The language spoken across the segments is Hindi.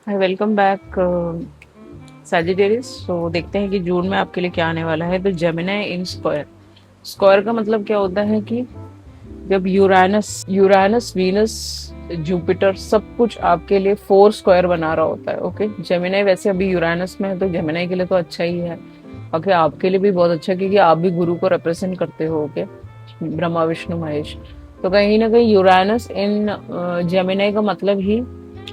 हाय, वेलकम बैक सैजिटेरियस। तो देखते हैं कि जून में आपके लिए क्या आने वाला है। तो जेमिनी इन स्क्वायर। स्क्वायर का मतलब क्या होता है कि जब यूरानस यूरानस वीनस जुपिटर सब कुछ आपके लिए फोर स्क्वायर बना रहा होता है। ओके, जेमिनी वैसे अभी यूरानस में है तो जेमिनी के लिए तो अच्छा ही है। ओके, आपके लिए भी बहुत अच्छा है क्योंकि आप भी गुरु को रिप्रेजेंट करते हो। ओके, ब्रह्मा विष्णु महेश। तो कहीं ना कहीं यूरानस इन जेमिनी का मतलब ही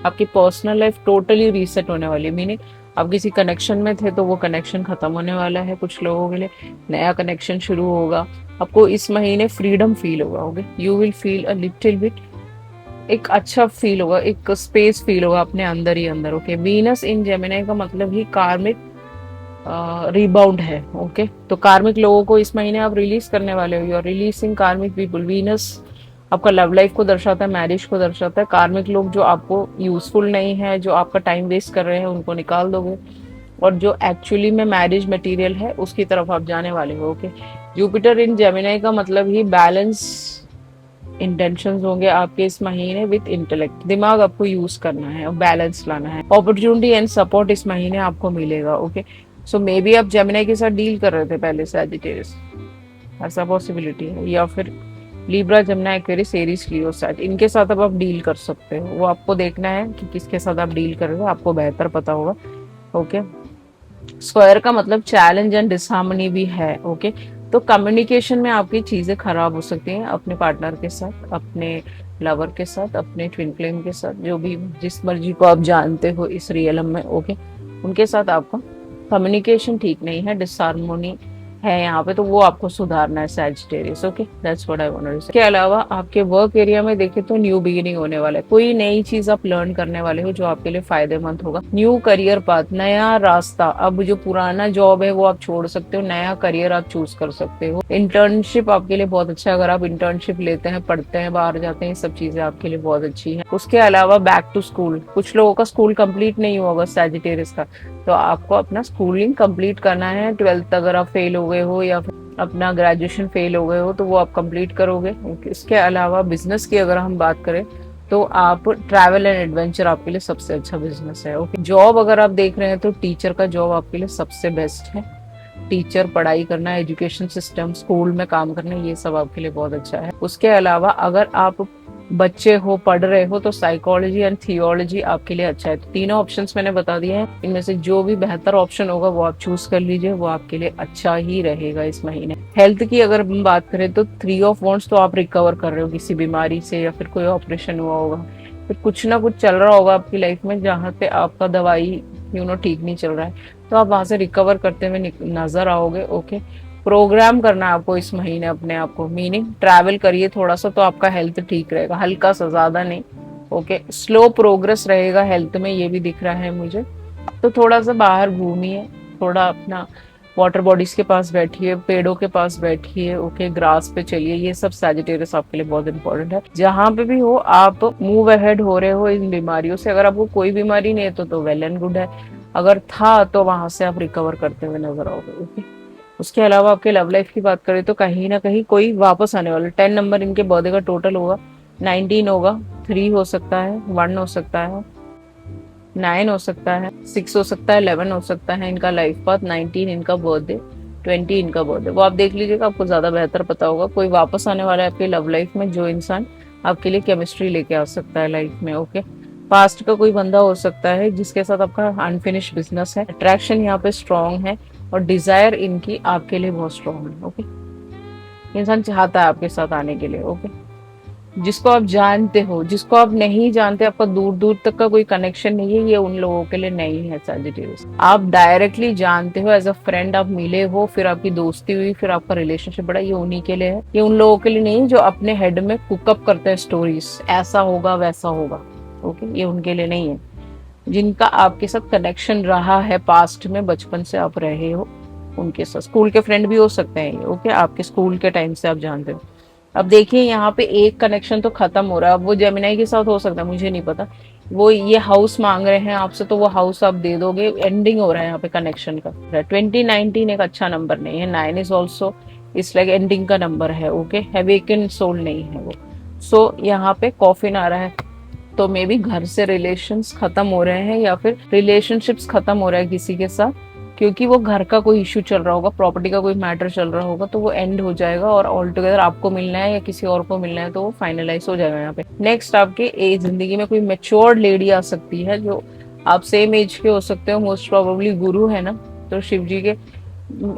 आपकी पर्सनल लाइफ टोटली रीसेट होने वाली है। मीनिंग आप किसी कनेक्शन में थे तो वो कनेक्शन खत्म होने वाला है। कुछ लोगों के लिए नया कनेक्शन शुरू होगा। आपको इस महीने फ्रीडम फील होगा। Okay, you will feel a little bit, एक अच्छा फील होगा, एक स्पेस फील होगा अपने अंदर ही अंदर। ओके, वीनस इन जेमिनी का मतलब ही कार्मिक रिबाउंड है। ओके, तो कार्मिक लोगों को इस महीने आप रिलीज करने वाले हो। यू आर रिलीजिंग कार्मिक पीपल। वीनस आपका लव लाइफ को दर्शाता है, मैरिज को दर्शाता है। कार्मिक लोग जो आपको यूजफुल नहीं है, जो आपका टाइम वेस्ट कर रहे हैं, उनको निकाल दोगे और जो एक्चुअली में मैरिज मटेरियल है उसकी तरफ आप जाने वाले हो। ओके, जुपिटर इन जेमिनी का मतलब ही बैलेंस इंटेंशंस होंगे आपके इस महीने विद इंटेलेक्ट। दिमाग आपको यूज करना है और बैलेंस लाना है। अपॉर्चुनिटी एंड सपोर्ट इस महीने आपको मिलेगा। ओके, सो मे बी आप जेमिनी के साथ डील कर रहे थे पहले, सैजिटेरियस, ऐसा पॉसिबिलिटी है। या फिर लिब्रा, जमुना, एक्वेरियस, एरीज, लियो, सैज, इनके साथ अब आप डील कर सकते हो। वो आपको देखना है कि किसके साथ आप डील कर रहे हो, आपको बेहतर पता होगा। ओके, स्क्वायर का मतलब चैलेंज एंड डिसहार्मनी भी है। ओके, तो कम्युनिकेशन में आपकी चीजें खराब हो सकती हैं अपने पार्टनर के साथ, अपने लवर के साथ, अपने ट्विन फ्लेम के साथ, जो भी जिस मर्जी को आप जानते हो इस रियलम में। ओके, उनके साथ आपका कम्युनिकेशन ठीक नहीं है, डिसहार्मोनी है यहाँ पे, तो वो आपको सुधारना है Sagittarius. Okay, that's what I want to say. इसके अलावा आपके वर्क एरिया में देखें तो न्यू बिगिनिंग होने वाला है। कोई नई चीज आप लर्न करने वाले हो जो आपके लिए फायदेमंद होगा। न्यू करियर पाथ, नया रास्ता। अब जो पुराना जॉब है वो आप छोड़ सकते हो, नया करियर आप चूज कर सकते हो। इंटर्नशिप आपके लिए बहुत अच्छा है। अगर आप इंटर्नशिप लेते हैं, पढ़ते हैं, बाहर जाते हैं, ये सब चीजें आपके लिए बहुत अच्छी है। उसके अलावा बैक टू स्कूल, कुछ लोगों का स्कूल कंप्लीट नहीं हुआ होगा सैजिटेरियस का, तो आपको अपना स्कूलिंग कंप्लीट करना है। 12th अगर आप फेल हो गए हो या फिर अपना ग्रेजुएशन फेल हो गए हो तो वो आप कंप्लीट करोगे। इसके अलावा बिजनेस की अगर हम बात करें तो आप ट्रैवल एंड एडवेंचर आपके लिए सबसे अच्छा बिजनेस है। ओके, जॉब अगर आप देख रहे हैं तो टीचर का जॉब आपके लिए सबसे बेस्ट है। टीचर, पढ़ाई करना, एजुकेशन सिस्टम, स्कूल में काम करना, ये सब आपके लिए बहुत अच्छा है। उसके अलावा अगर आप बच्चे हो, पढ़ रहे हो, तो साइकोलॉजी एंड थियोलॉजी आपके लिए अच्छा है। तो तीनों ऑप्शंस मैंने बता दिए हैं, इनमें से जो भी बेहतर ऑप्शन होगा वो आप चूज कर लीजिए, वो आपके लिए अच्छा ही रहेगा इस महीने। हेल्थ की अगर हम बात करें तो 3 ऑफ वॉन्ड्स, तो आप रिकवर कर रहे हो किसी बीमारी से, या फिर कोई ऑपरेशन हुआ होगा, फिर कुछ ना कुछ चल रहा होगा आपकी लाइफ में जहाँ पे आपका दवाई ठीक नहीं चल रहा है, तो आप वहां से रिकवर करते हुए नजर आओगे। ओके, प्रोग्राम करना है आपको इस महीने अपने आप को, मीनिंग ट्रैवल करिए थोड़ा सा तो आपका हेल्थ ठीक रहेगा, हल्का सा, ज्यादा नहीं। ओके, स्लो प्रोग्रेस रहेगा हेल्थ में, ये भी दिख रहा है मुझे। तो थोड़ा सा बाहर घूमिए, थोड़ा अपना वाटर बॉडीज के पास बैठिए, पेड़ों के पास बैठिए। ओके, ग्रास पे चलिए, ये सब सैजिटेरियस आपके लिए बहुत इंपॉर्टेंट है। जहां पे भी हो आप मूव अहेड हो रहे हो इन बीमारियों से। अगर आपको कोई बीमारी नहीं है तो वेल एंड गुड है, अगर था तो वहां से आप रिकवर करते हुए नजर आओगे। ओके, उसके अलावा आपके लव लाइफ की बात करें तो कहीं ना कहीं कोई वापस आने वाला। 10 नंबर इनके बर्थडे का टोटल होगा, 19 होगा, 3 हो सकता है, 1 हो सकता है, 9 हो सकता है, 6 हो सकता है, 11 हो सकता है। इनका लाइफ पाथ 19 इनका बर्थडे, 20 इनका बर्थडे, वो आप देख लीजिएगा, आपको ज्यादा बेहतर पता होगा। कोई वापस आने वाला है आपकी लव लाइफ में, जो इंसान आपके लिए केमिस्ट्री लेके आ सकता है लाइफ में। ओके, पास्ट का कोई बंदा हो सकता है जिसके साथ आपका अनफिनिश बिजनेस है। अट्रैक्शन यहाँ पे स्ट्रांग है और डिजायर इनकी आपके लिए बहुत स्ट्रांग है। ओके, इंसान चाहता है आपके साथ आने के लिए। ओके, जिसको आप जानते हो, जिसको आप नहीं जानते, आपका दूर दूर तक का कोई कनेक्शन नहीं है, ये उन लोगों के लिए नहीं है सैजिटेरियस। आप डायरेक्टली जानते हो, एज अ फ्रेंड आप मिले हो, फिर आपकी दोस्ती हुई, फिर आपका रिलेशनशिप बढ़ा, ये उन्हीं के लिए है। ये उन लोगों के लिए नहीं जो अपने हेड में कुकअप करते हैं स्टोरीज, ऐसा होगा वैसा होगा। ओके, ये उनके लिए नहीं है। जिनका आपके साथ कनेक्शन रहा है पास्ट में, बचपन से आप रहे हो उनके साथ, स्कूल के फ्रेंड भी हो सकते हैं ये। ओके, आपके स्कूल के टाइम से आप जानते हो। अब देखिए यहाँ पे एक कनेक्शन तो खत्म हो रहा है, अब वो जेमिनी के साथ हो सकता है, मुझे नहीं पता। वो ये हाउस मांग रहे हैं आपसे तो वो हाउस आप दे दोगे, एंडिंग हो रहा है यहाँ पे कनेक्शन का। 2019 एक अच्छा नंबर नहीं है, 9 इज ऑल्सो इस लाइक एंडिंग का नंबर है। ओके, है, वेकेंट सोल नहीं है वो। सो यहाँ पे कॉफिन आ रहा है, तो मे बी घर से रिलेशंस खत्म हो रहे हैं या फिर रिलेशनशिप्स खत्म हो रहा है किसी के साथ, क्योंकि वो घर का कोई इश्यू चल रहा होगा, प्रॉपर्टी का कोई मैटर चल रहा होगा, तो वो एंड हो जाएगा और ऑल टुगेदर आपको मिलना है या किसी और को मिलना है तो वो फाइनलाइज हो जाएगा यहाँ पे। नेक्स्ट आपके एज जिंदगी में कोई मेच्योर्ड लेडी आ सकती है जो आप सेम एज के हो सकते हो, मोस्ट प्रोबेबली गुरु है ना, तो शिव जी के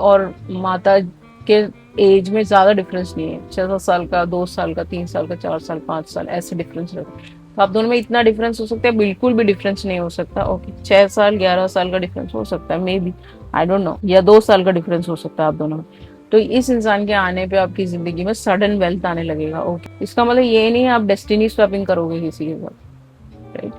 और माता के एज में ज्यादा डिफरेंस नहीं है, 6-7 साल का, 2 साल का, 3 साल का, 4 साल, 5 साल ऐसे डिफरेंस रहता है। तो आप दोनों में इतना डिफरेंस हो सकता है, बिल्कुल भी डिफरेंस नहीं हो सकता। ओके, 6 साल 11 साल का डिफरेंस हो सकता है may be, I don't know, या 2 साल का डिफरेंस हो सकता है आप दोनों में। तो इस इंसान के आने पे आपकी जिंदगी में सडन वेल्थ आने लगेगा। ओके, इसका मतलब ये नहीं है आप डेस्टिनी स्वैपिंग करोगे किसी के साथ, राइट।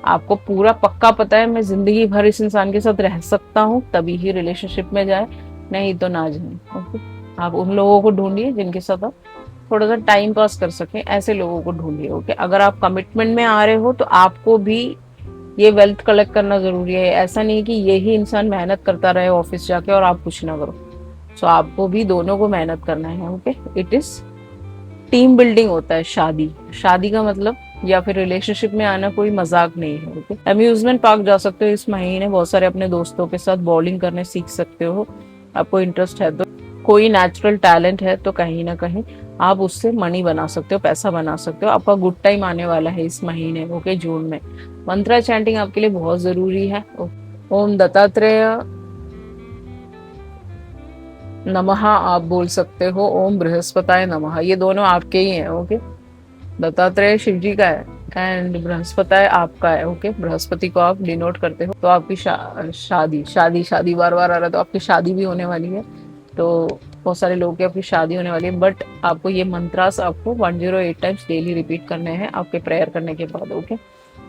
आपको पूरा पक्का पता है मैं जिंदगी भर इस इंसान के साथ रह सकता हूँ, तभी ही रिलेशनशिप में जाए, नहीं तो ना जाए। ओके, आप उन लोगों को ढूंढिए जिनके साथ आप थोड़ा सा टाइम पास कर सके, ऐसे लोगों को ढूंढिए। ओके, अगर आप कमिटमेंट में आ रहे हो तो आपको भी ये वेल्थ कलेक्ट करना जरूरी है। ऐसा नहीं कि यही इंसान मेहनत करता रहे ऑफिस जाके और आप कुछ ना करो। सो आपको भी दोनों को मेहनत करना है। Okay, it is team building होता है शादी। शादी का मतलब या फिर रिलेशनशिप में आना कोई मजाक नहीं है। ओके, अम्यूजमेंट पार्क जा सकते हो इस महीने, बहुत सारे अपने दोस्तों के साथ बॉलिंग करने सीख सकते हो, आपको इंटरेस्ट है तो। कोई नेचुरल टैलेंट है तो कहीं ना कहीं आप उससे मनी बना सकते हो, पैसा बना सकते हो। आपका गुड टाइम आने वाला है इस महीने। ओके, जून में मंत्रा चैंटिंग आपके लिए बहुत जरूरी है। ओम दत्तात्रेय नमः आप बोल सकते हो, ओम बृहस्पताय नमः, ये दोनों आपके ही हैं। ओके, दत्तात्रेय शिव जी का है एंड बृहस्पताय आपका है। ओके, बृहस्पति को आप डिनोट करते हो। तो आपकी शादी शादी शादी बार बार आ रहा है, तो आपकी शादी भी होने वाली है। तो बहुत सारे लोगों की आपकी शादी होने वाली है, बट आपको ये मंत्रास आपको 108 टाइम्स डेली रिपीट करने हैं आपके प्रेयर करने के बाद। Okay,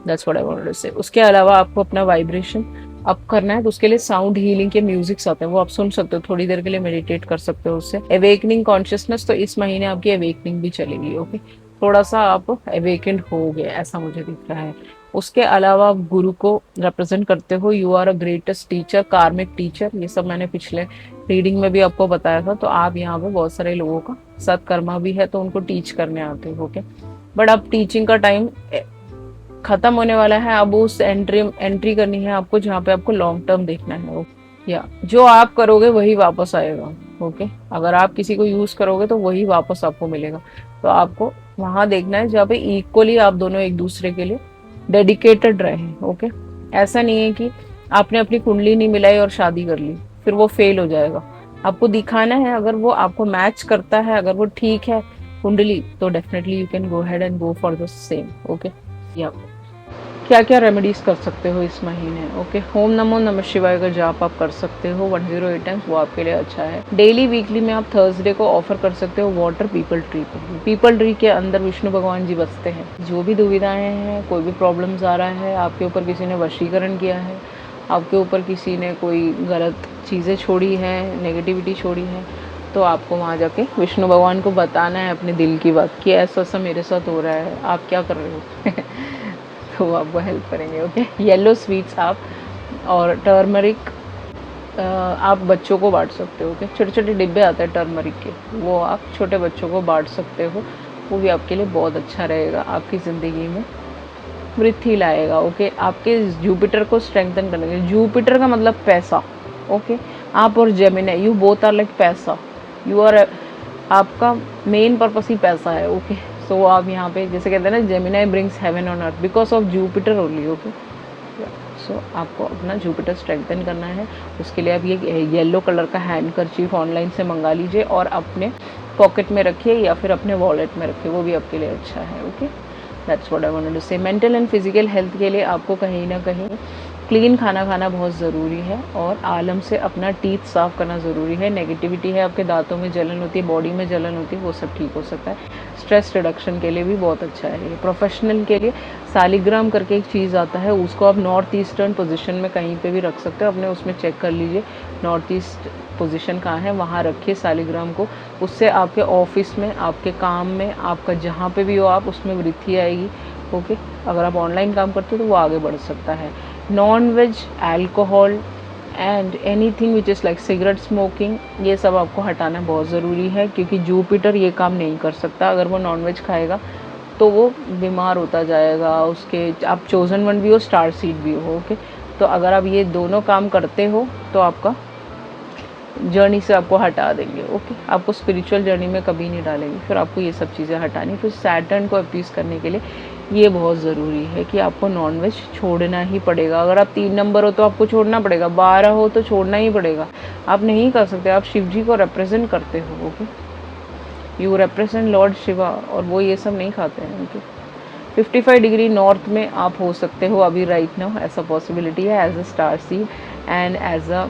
that's what I wanted to say. उसके अलावा आपको अपना वाइब्रेशन अप करना है, तो उसके लिए साउंड हीलिंग के म्यूजिक्स आते हैं, वो आप सुन सकते हो, थोड़ी देर के लिए मेडिटेट कर सकते हो उससे। अवेकनिंग कॉन्शियसनेस, तो इस महीने आपकी अवेकनिंग भी चलेगी। ओके, थोड़ा सा आप अवेकेंड हो गए ऐसा मुझे दिख रहा है। उसके अलावा आप गुरु को रिप्रेजेंट करते हो, you are a greatest teacher, karmic teacher, ये सब मैंने पिछले रीडिंग में भी आपको बताया था। तो आप यहाँ पे बहुत सारे लोगों का सत्कर्मा भी है, तो उनको टीच करने आते हो। ओके, बट अब टीचिंग का टाइम खत्म होने वाला है, अब उस एंट्री करनी है आपको जहाँ पे आपको लॉन्ग टर्म देखना है। या जो आप करोगे वही वापस आएगा। ओके, अगर आप किसी को यूज करोगे तो वही वापस आपको मिलेगा। तो आपको वहां देखना है जहाँ पे इक्वली आप दोनों एक दूसरे के लिए डेडिकेटेड रहे। ओके, ऐसा नहीं है कि आपने अपनी कुंडली नहीं मिलाई और शादी कर ली, फिर वो फेल हो जाएगा। आपको दिखाना है, अगर वो आपको मैच करता है, अगर वो ठीक है कुंडली, तो definitely you can go head and go for the same. Okay, या क्या क्या रेमेडीज कर सकते हो इस महीने। ओके, ओम नमो नमः शिवाय का जाप आप कर सकते हो 108 टाइम्स, वो आपके लिए अच्छा है। डेली वीकली में आप थर्सडे को ऑफर कर सकते हो वाटर पीपल ट्री पे। पीपल ट्री के अंदर विष्णु भगवान जी बसते हैं। जो भी दुविधाएं हैं, कोई भी प्रॉब्लम्स आ रहा है, आपके ऊपर किसी ने वशीकरण किया है, आपके ऊपर किसी ने कोई गलत चीज़ें छोड़ी है, नेगेटिविटी छोड़ी है, तो आपको वहाँ जाके विष्णु भगवान को बताना है अपने दिल की बात कि ऐसा ऐसा मेरे साथ हो रहा है, आप क्या कर रहे हो तो वो आपको हेल्प करेंगे। ओके, येलो स्वीट्स आप और टर्मरिक आप बच्चों को बांट सकते हो। ओके, छोटे छोटे डिब्बे आते हैं टर्मरिक के, वो आप छोटे बच्चों को बांट सकते हो, वो भी आपके लिए बहुत अच्छा रहेगा, आपकी ज़िंदगी में वृद्धि लाएगा। ओके, आपके जुपिटर को स्ट्रेंथन करेंगे। जुपिटर का मतलब पैसा। ओके, आप और Gemini, you both are like पैसा, यू आर, आपका मेन पर्पस ही पैसा है। ओके, सो आप यहाँ पे जैसे कहते हैं ना, Gemini brings heaven on earth because of Jupiter only. Okay, so आपको अपना जुपिटर स्ट्रेंथन करना है। उसके लिए आप ये येलो कलर का हैंड करचीफ ऑनलाइन से मंगा लीजिए और अपने पॉकेट में रखिए या फिर अपने वॉलेट में रखिए, वो भी आपके लिए अच्छा है। Okay, that's what I wanted to say. Mental and physical health के लिए आपको कहीं ना कहीं क्लीन खाना खाना बहुत ज़रूरी है और आलम से अपना टीथ साफ करना ज़रूरी है। नेगेटिविटी है, आपके दांतों में जलन होती है, बॉडी में जलन होती है, वो सब ठीक हो सकता है। स्ट्रेस रिडक्शन के लिए भी बहुत अच्छा है ये। प्रोफेशनल के लिए सालिग्राम करके एक चीज़ आता है, उसको आप नॉर्थ ईस्टर्न पोजीशन में कहीं पे भी रख सकते हो, अपने उसमें चेक कर लीजिए नॉर्थ ईस्ट पोजीशन कहाँ है, वहाँ रखिए सालिग्राम को। उससे आपके ऑफिस में, आपके काम में, आपका जहाँ पे भी हो आप, उसमें वृद्धि आएगी। ओके, अगर आप ऑनलाइन काम करते हो तो वो आगे बढ़ सकता है। Non veg, alcohol and anything which is like cigarette smoking, ये सब आपको हटाना बहुत ज़रूरी है, क्योंकि जुपिटर ये काम नहीं कर सकता। अगर वो नॉन वेज खाएगा तो वो बीमार होता जाएगा। उसके आप चोज़न वन भी हो, स्टार सीड भी हो, ओके। तो अगर आप ये दोनों काम करते हो तो आपका जर्नी से आपको हटा देंगे, ओके। आपको स्पिरिचुअल जर्नी में कभी नहीं डालेंगे, फिर आपको ये सब चीज़ें हटानी। फिर सैटर्न को अपीस करने के लिए ये बहुत ज़रूरी है कि आपको नॉनवेज छोड़ना ही पड़ेगा। अगर आप 3 नंबर हो तो आपको छोड़ना पड़ेगा, 12 हो तो छोड़ना ही पड़ेगा। आप नहीं कर सकते, आप शिव जी को रिप्रेजेंट करते हो, okay. You represent Lord Shiva, और वो ये सब नहीं खाते हैं, ओके। 55 डिग्री नॉर्थ में आप हो सकते हो अभी राइट नाउ, ऐसा पॉसिबिलिटी है as a star seed and as a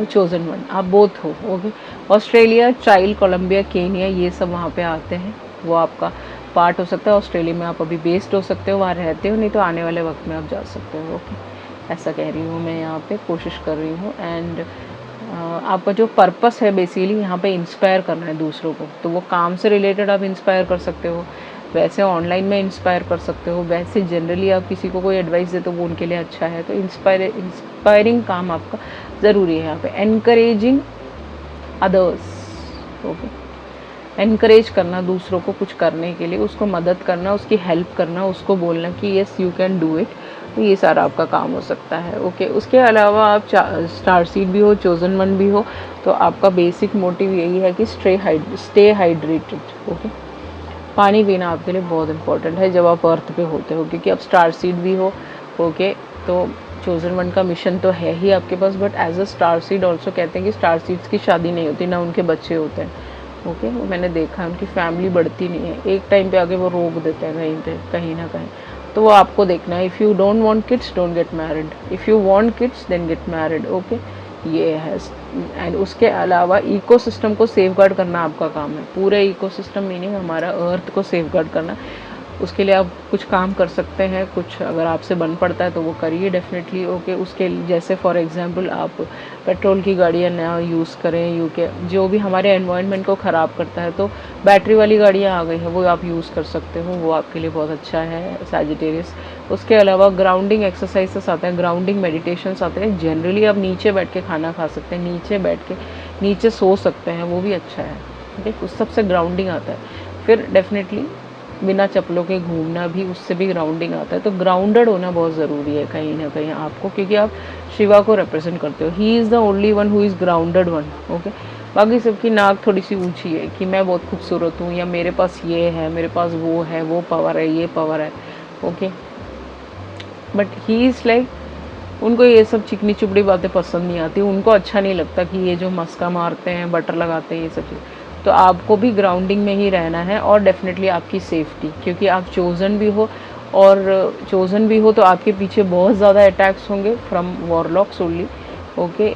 chosen one, आप बोथ हो, okay. Australia, Chile, Colombia, Kenya, ये सब वहाँ पे आते हैं, वो आपका पार्ट हो सकता है। ऑस्ट्रेलिया में आप अभी बेस्ड हो सकते हो, वहाँ रहते हो, नहीं तो आने वाले वक्त में आप जा सकते हो, ओके। ऐसा कह रही हूँ मैं, यहाँ पे कोशिश कर रही हूँ। एंड आपका जो पर्पस है बेसिकली यहाँ पे इंस्पायर करना है दूसरों को, तो वो काम से रिलेटेड आप इंस्पायर कर सकते हो, वैसे ऑनलाइन में इंस्पायर कर सकते हो, वैसे जनरली आप किसी को कोई एडवाइस दे तो वो उनके लिए अच्छा है। तो इंस्पायरिंग काम आपका ज़रूरी है यहाँ पे। Encouraging others, okay. एनकरेज करना दूसरों को कुछ करने के लिए, उसको मदद करना, उसकी हेल्प करना, उसको बोलना कि yes you can do it, तो ये सारा आपका काम हो सकता है, ओके। उसके अलावा आप स्टार सीड भी हो, चोजन वन भी हो, तो आपका बेसिक मोटिव यही है कि स्टे हाइड्रेटेड, ओके। पानी पीना आपके लिए बहुत इंपॉर्टेंट है जब आप अर्थ पे होते हो, क्योंकि आप स्टार सीड भी हो, ओके। तो चोजन वन का मिशन तो है ही आपके पास, but as a star seed also कहते हैं कि स्टार सीड्स की शादी नहीं होती, ना उनके बच्चे होते हैं, ओके। वो मैंने देखा है, उनकी फैमिली बढ़ती नहीं है, एक टाइम पे आके वो रोक देते हैं कहीं पे, कहीं ना कहीं। तो वो आपको देखना है, if you don't want kids don't get married, if you want kids then get married, okay. ये है। एंड उसके अलावा इकोसिस्टम को सेफगार्ड करना आपका काम है, पूरे इकोसिस्टम मीनिंग हमारा अर्थ को सेफगार्ड करना। उसके लिए आप कुछ काम कर सकते हैं, कुछ अगर आपसे बन पड़ता है तो वो करिए डेफिनेटली, ओके। उसके जैसे फॉर एग्जांपल आप पेट्रोल की गाड़ियाँ ना यूज़ करें, यूके जो भी हमारे एनवायरनमेंट को ख़राब करता है, तो बैटरी वाली गाड़ियाँ आ गई हैं, वो आप यूज़ कर सकते हो, वो आपके लिए बहुत अच्छा है सैजिटेरियस। उसके अलावा ग्राउंडिंग एक्सरसाइजेस आते हैं, ग्राउंडिंग मेडिटेशंस आते हैं। जनरली आप नीचे बैठ के खाना खा सकते हैं, नीचे बैठ के नीचे सो सकते हैं, वो भी अच्छा है, ठीक। उस सबसे ग्राउंडिंग आता है। फिर डेफिनेटली बिना चप्पलों के घूमना भी, उससे भी ग्राउंडिंग आता है। तो ग्राउंडेड होना बहुत ज़रूरी है कहीं ना कहीं आपको, क्योंकि आप शिवा को रिप्रेजेंट करते हो। He is the only one who is grounded one, okay. बाकी सबकी नाक थोड़ी सी ऊंची है कि मैं बहुत खूबसूरत हूँ, या मेरे पास ये है, मेरे पास वो है, वो पावर है, ये पावर है, okay. But he is like, उनको ये सब चिकनी चुपड़ी बातें पसंद नहीं आती, उनको अच्छा नहीं लगता कि ये जो मस्का मारते हैं, बटर लगाते हैं, ये सब चीज़। तो आपको भी ग्राउंडिंग में ही रहना है, और डेफिनेटली आपकी सेफ्टी, क्योंकि आप चोज़न भी हो, और चोज़न भी हो तो आपके पीछे बहुत ज़्यादा अटैक्स होंगे फ्रॉम वॉरलॉक्स ओनली, ओके।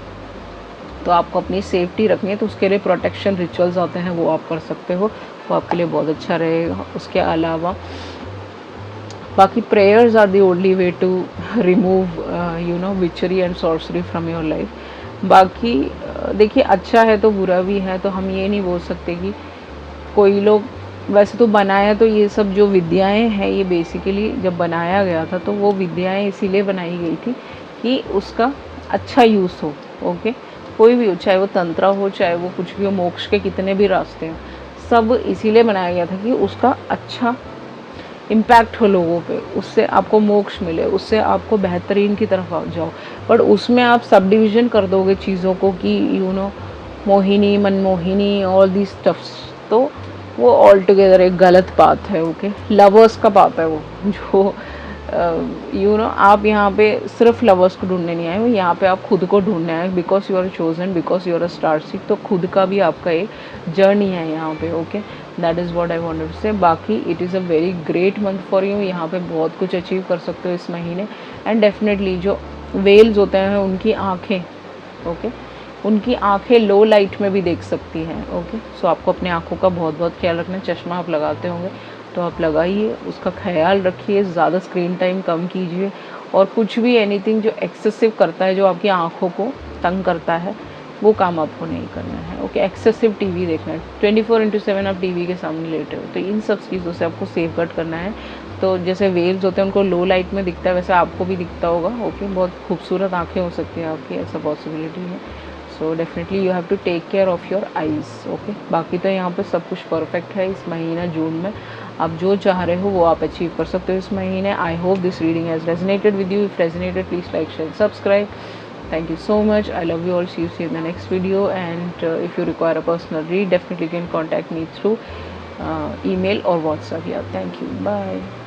तो आपको अपनी सेफ्टी रखनी है, तो उसके लिए प्रोटेक्शन रिचुअल्स आते हैं, वो आप कर सकते हो, वो आपके लिए बहुत अच्छा रहेगा। उसके अलावा बाकी prayers are the only way to remove witchery and sorcery from your life. बाकी देखिए, अच्छा है तो बुरा भी है, तो हम ये नहीं बोल सकते कि कोई लोग, वैसे तो बनाया तो ये सब जो विद्याएं हैं, ये बेसिकली जब बनाया गया था तो वो विद्याएं इसीलिए बनाई गई थी कि उसका अच्छा यूज़ हो, ओके। कोई भी हो, चाहे वो तंत्र हो, चाहे वो कुछ भी हो, मोक्ष के कितने भी रास्ते हो, सब इसीलिए बनाया गया था कि उसका अच्छा इम्पैक्ट हो लोगों पे, उससे आपको मोक्ष मिले, उससे आपको बेहतरीन की तरफ आ जाओ। बट उसमें आप सब डिविज़न कर दोगे चीज़ों को कि Mohini, Manmohini, all the stuffs, तो वो ऑल टुगेदर एक गलत बात है, ओके। लवर्स का पाप है वो, जो आप यहाँ पे सिर्फ लवर्स को ढूंढने नहीं आए हो, यहाँ पे आप खुद को ढूंढने आए, because you are chosen, because you are a star seed, तो खुद का भी आपका एक जर्नी है यहाँ पे, okay. That is what I wanted to say. बाकी it is a very great month for you, यहाँ पे बहुत कुछ अचीव कर सकते हो इस महीने। एंड डेफिनेटली जो वेल्स होते हैं उनकी आँखें, ओके, उनकी आंखें लो लाइट में भी देख सकती हैं, ओके। सो आपको अपने आँखों का बहुत बहुत ख्याल रखना है। चश्मा आप लगाते होंगे तो आप लगाइए, उसका ख्याल रखिए, ज़्यादा स्क्रीन टाइम कम कीजिए, और कुछ भी एनीथिंग जो एक्सेसिव करता है, जो आपकी आँखों को तंग करता है, वो काम आपको नहीं करना है, ओके। एक्सेसिव टीवी देखना है, 24/7 आप टीवी के सामने लेटे हो, तो इन सब चीज़ों से आपको सेफगार्ड करना है। तो जैसे वेव्स होते हैं उनको लो लाइट में दिखता है, वैसे आपको भी दिखता होगा, ओके। बहुत खूबसूरत आँखें हो सकती हैं आपकी, ऐसा पॉसिबिलिटी है। So definitely you have to take care of your eyes. Okay, बाकी तो यहाँ पे सब कुछ परफेक्ट है इस महीना जून में। आप जो चाह रहे हो वो आप अचीव कर सकते हो इस महीने। I hope this reading has resonated with you. If resonated, please like, share, subscribe. Thank you so much. I love you all. See you in the next video. And if you require a personal read, definitely you can contact me through email or WhatsApp. Yeah, thank you. Bye.